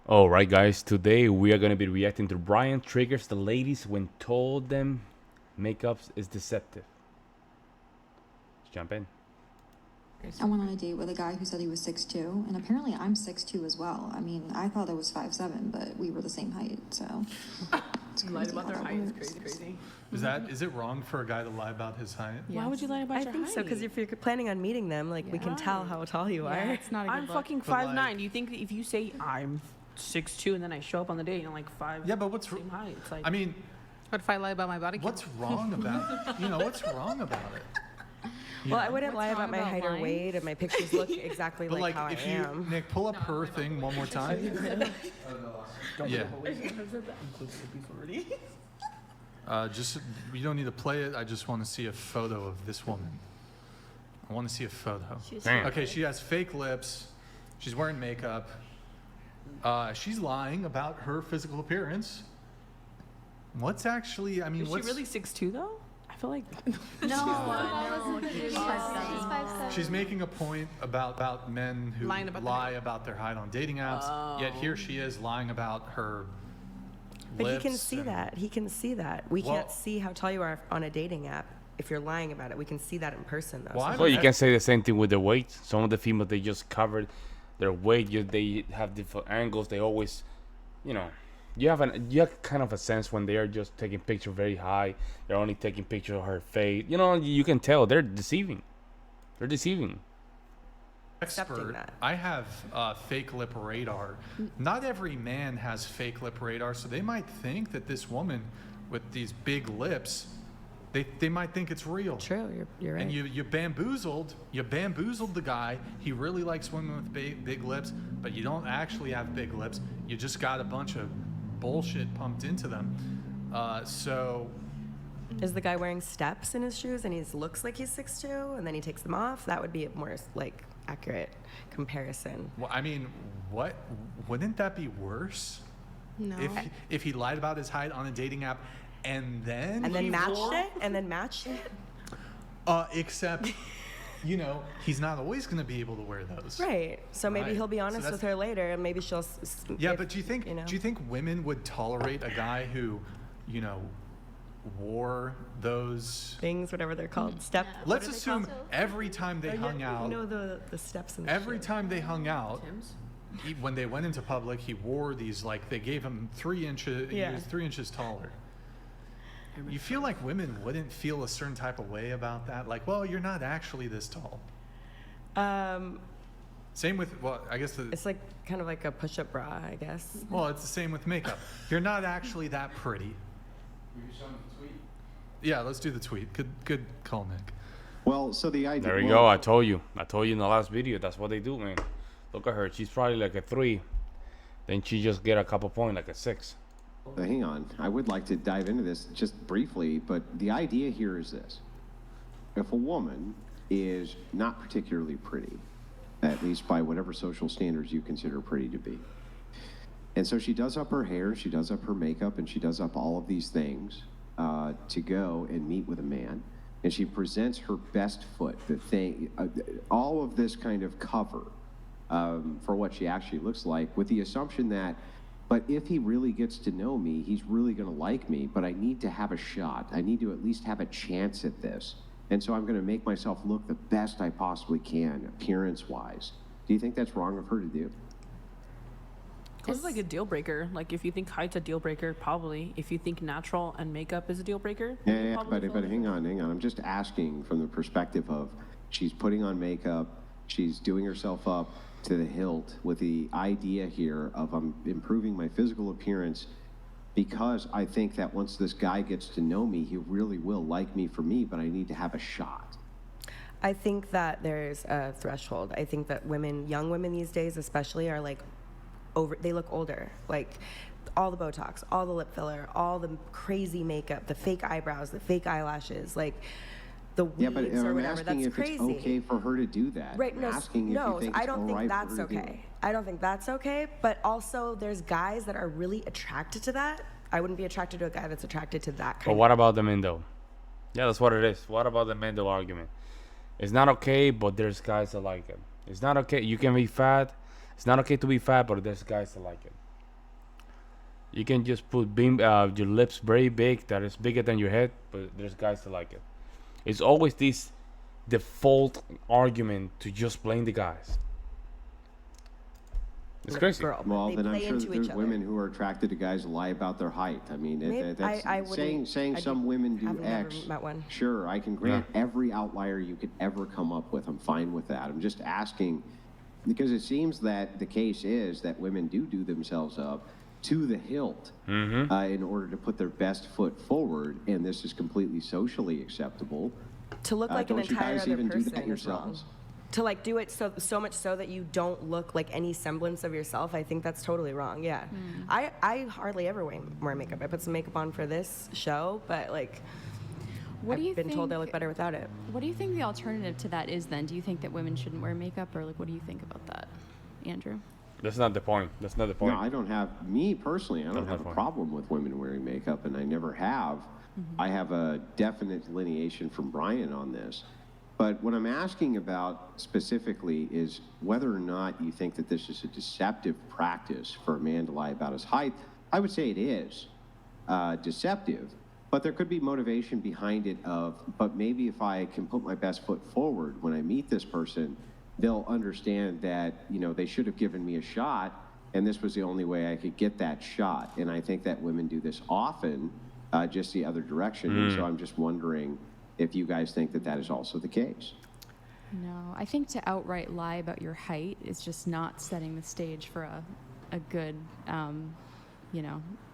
All right, guys. Today we are gonna be reacting to Brian triggers the ladies when told them makeup is deceptive. Let's jump in. I went on a date with a guy who said he was 6'2", and apparently I'm 6'2" as well. I mean, I thought I was 5'7", but we were the same height, so it's crazy. Lie about their how that height is works. crazy. Is it wrong for a guy to lie about his height? Why would you lie about I your think height? so, because if you're planning on meeting them, like we can tell how tall you Yeah, are. it's not a good I'm look. fucking But, like- 5'9". You think that if you say I'm 6'2" and then I show up on the date and I'm like 5', Yeah, but what's same height? It's like, I mean, What if I lie about my body count? what's wrong about what's wrong about it? Well, I wouldn't lie What's about my wrong height about or lying? weight, and my pictures look exactly But like like, how if I you am. Nick, pull up her thing one more time. Yeah. Just you don't need to play it. I just want to see a photo of this woman. I want to see a photo. Damn. Okay, she has fake lips. She's wearing makeup. She's lying about her physical appearance. What's actually? I mean, is she what's really 6'2" though? I feel like she's making a point about men who Lying about their lie about their height on dating apps. Yet here she is lying about her. But he lips can see and- that. He can see that. We Well- can't see how tall you are on a dating app if you're lying about it. We can see that in person, though. Well, I So- Well, you met- can say the same thing with the weight. Some of the females they just covered their weight. They have different angles. They always, you have kind of a sense when they are just taking picture very high. They're only taking pictures of her face. You can tell they're deceiving. They're deceiving. Accepting expert. that. I have fake lip radar. Not every man has fake lip radar, so they might think that this woman with these big lips, they might think it's real. True, you're right. And you bamboozled the guy. He really likes women with big lips, but you don't actually have big lips. You just got a bunch of bullshit pumped into them. So Is the guy wearing steps in his shoes and he looks like he's 6'2", and then he takes them off? That would be a more like accurate comparison. well, I mean, what wouldn't that be worse? No. If he lied about his height on a dating app and then matched it. Except he's not always going to be able to wear those. Right. So maybe Right. he'll be So honest that's- with her later, and maybe she'll. Yeah, if, but do you think women would tolerate a guy who wore those? things, whatever they're called, step. Let's assume every time they hung You out, know the steps in the every shoe. time they hung out, Tim's? when they went into public, he wore these, like, they gave him 3 inches. He Yeah. was 3 inches taller. You feel like women wouldn't feel a certain type of way about that? Like, well, you're not actually this tall. Same with, well, I guess It's like kind of like a push-up bra, I guess. well, it's the same with makeup. You're not actually that pretty. Yeah, let's do the tweet. Good call, Nick. Well, so the idea. There you go. I told you in the last video. That's what they do, man. Look at her. She's probably like a 3. Then she just get a couple points, like a 6. Hang on. I would like to dive into this just briefly, but the idea here is this. If a woman is not particularly pretty, at least by whatever social standards you consider pretty to be, and so she does up her hair, she does up her makeup, and she does up all of these things to go and meet with a man, and she presents her best foot, the thing, all of this kind of cover for what she actually looks like, with the assumption that, but if he really gets to know me, he's really going to like me, but I need to have a shot. I need to at least have a chance at this. And so I'm going to make myself look the best I possibly can, appearance-wise. Do you think that's wrong of her to do? It's like a deal breaker. Like if you think height's a deal breaker, probably. If you think natural and makeup is a deal breaker, Yeah, probably but hang on. I'm just asking from the perspective of she's putting on makeup, she's doing herself up to the hilt with the idea here of I'm improving my physical appearance because I think that once this guy gets to know me, he really will like me for me, but I need to have a shot. I think that there's a threshold. I think that young women these days especially, are like they look older. Like all the Botox, all the lip filler, all the crazy makeup, the fake eyebrows, the fake eyelashes, like the weaves Yeah, but or I'm whatever. asking That's if crazy. it's okay for her to do that. Right, I'm no, asking if no, you think I it's don't all think right that's for her to do okay. it. I don't think that's okay, but also there's guys that are really attracted to that. I wouldn't be attracted to a guy that's attracted to that But kind what about the men, though? Yeah, that's what it is. What about the men, though, argument? It's not okay, but there's guys that like it. It's not okay. You can be fat. It's not okay to be fat, but there's guys that like it. You can just put your lips very big, that is bigger than your head, but there's guys that like it. It's always this default argument to just blame the guys. It's crazy. Girl, but Well, they then I'm play sure into that there's each other. women who are attracted to guys who lie about their height. I mean, Maybe- that's I wouldn't- saying I some do- women do I've never X. met one. Sure, I can grant every outlier you could ever come up with. I'm fine with that. I'm just asking because it seems that the case is that women do themselves up to the hilt in order to put their best foot forward, and this is completely socially acceptable. To look like an don't you entire guys other even do person that is yourselves? wrong. To like do it so much so that you don't look like any semblance of yourself, I think that's totally wrong. Yeah, I hardly ever wear makeup. I put some makeup on for this show, but like What do you I've been told I think- look better without it. What do you think the alternative to that is then? Do you think that women shouldn't wear makeup, or like what do you think about that, Andrew? That's not the point. That's not the point. No, I don't have, me personally, I don't Don't have have a one. problem with women wearing makeup, and I never have. I have a definite delineation from Brian on this. But what I'm asking about specifically is whether or not you think that this is a deceptive practice for a man to lie about his height. I would say it is deceptive, but there could be motivation behind it but maybe if I can put my best foot forward when I meet this person, they'll understand that, they should have given me a shot, and this was the only way I could get that shot. And I think that women do this often, just the other direction. And so I'm just wondering if you guys think that that is also the case. No, I think to outright lie about your height is just not setting the stage for a good,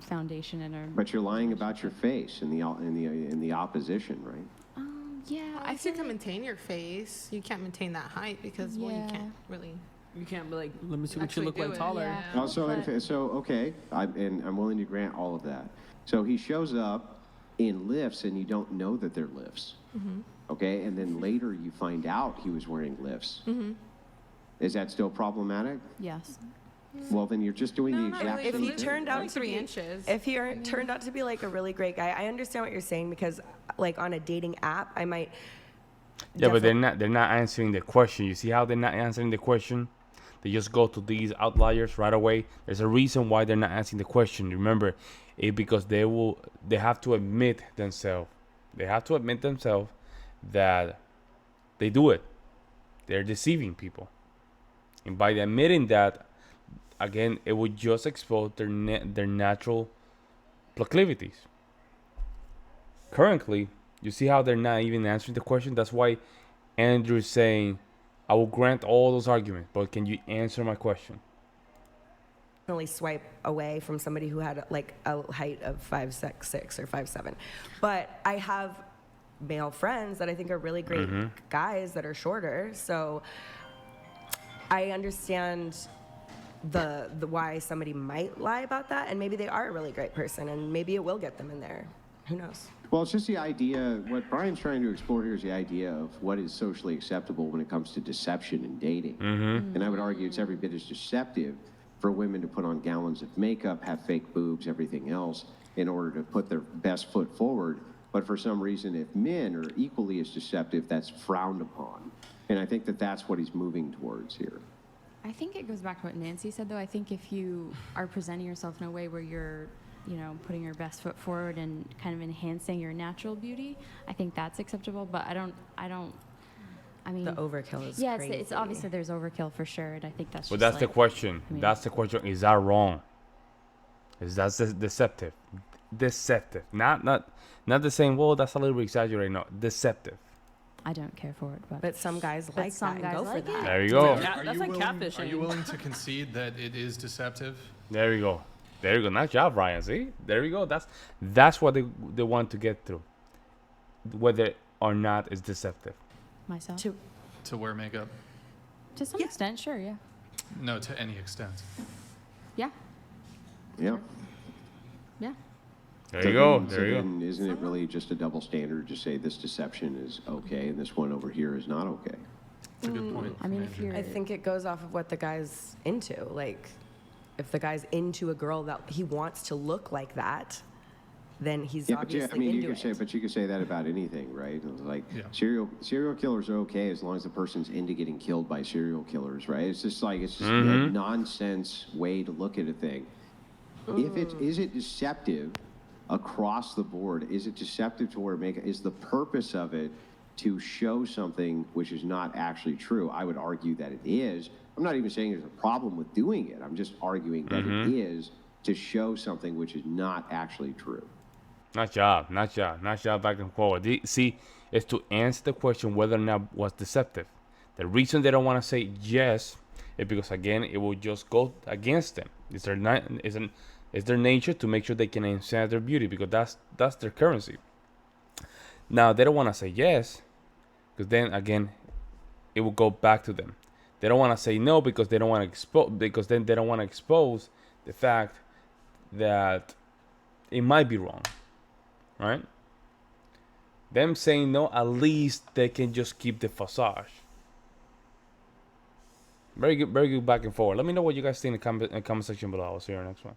foundation in a. But you're lying about your face in the opposition, right? Yeah, I I think you feel can like, maintain your face. You can't maintain that height because well, you Yeah. can't really. You can't be like, let me see what you Actually look do like it, taller. yeah. Also, But- okay, I'm willing to grant all of that. So he shows up in lifts, and you don't know that they're lifts, okay? And then later you find out he was wearing lifts. Is that still problematic? Yes. Well, then you're just doing the not exact really. If same he thing. turned out Like to 3 be, inches. if he turned out to be like a really great guy, I understand what you're saying because, like on a dating app, I might. Yeah, but definitely- they're not answering the question. You see how they're not answering the question? They just go to these outliers right away. There's a reason why they're not answering the question. Remember, because they have to admit themselves. They have to admit themselves that they do it. They're deceiving people. And by admitting that, again, it would just expose their natural proclivities. Currently, you see how they're not even answering the question? That's why Andrew is saying, I will grant all those arguments, but can you answer my question? Definitely swipe away from somebody who had like a height of 5'6" or 5'7". But I have male friends that I think are really great guys that are shorter. So I understand the why somebody might lie about that, and maybe they are a really great person, and maybe it will get them in there. Who knows? Well, it's just the idea, what Brian's trying to explore here is the idea of what is socially acceptable when it comes to deception in dating. And I would argue it's every bit as deceptive for women to put on gallons of makeup, have fake boobs, everything else, in order to put their best foot forward. But for some reason, if men are equally as deceptive, that's frowned upon. And I think that that's what he's moving towards here. I think it goes back to what Nancy said, though. I think if you are presenting yourself in a way where you're, putting your best foot forward and kind of enhancing your natural beauty, I think that's acceptable. But I mean, The overkill is yeah, crazy. it's obviously there's overkill for sure, and I think that's. But just that's the like- question. I mean- That's the question. Is that wrong? Is that deceptive? Deceptive. Not the same. Well, that's a little bit exaggerated. No, deceptive. I don't care for it, but. But some guys But like some that guys and go like for it. that. There you go. Yeah, that's like Are catfishing. you willing to concede that it is deceptive? There you go. There you go. Nice job, Ryan. See? There you go. That's what they want to get through. Whether or not it's deceptive. myself. To wear makeup? To some extent, sure, yeah. No, to any extent. Yeah, Yeah. yeah. There you go. So There you go. then isn't it really just a double standard to say this deception is okay and this one over here is not okay? It's a good point. I mean, if Andrew. you're. I think it goes off of what the guy's into. Like, if the guy's into a girl that he wants to look like that, then he's Yeah, but obviously you into could it. say, but you could say that about anything, right? It's like Yeah. serial killers are okay as long as the person's into getting killed by serial killers, right? It's just a nonsense way to look at a thing. Is it deceptive across the board? Is it deceptive to where is the purpose of it to show something which is not actually true? I would argue that it is. I'm not even saying there's a problem with doing it. I'm just arguing that it is to show something which is not actually true. Not job back and forward. See, it's to answer the question whether or not was deceptive. The reason they don't want to say yes is because, again, it will just go against them. It's their nature to make sure they can enhance their beauty, because that's their currency. Now they don't want to say yes, because then again, it will go back to them. They don't want to say no because they don't want to expose the fact that it might be wrong, right? Them saying no, at least they can just keep the facade. Very good back and forth. Let me know what you guys think in the comment section below. I'll see you in the next one.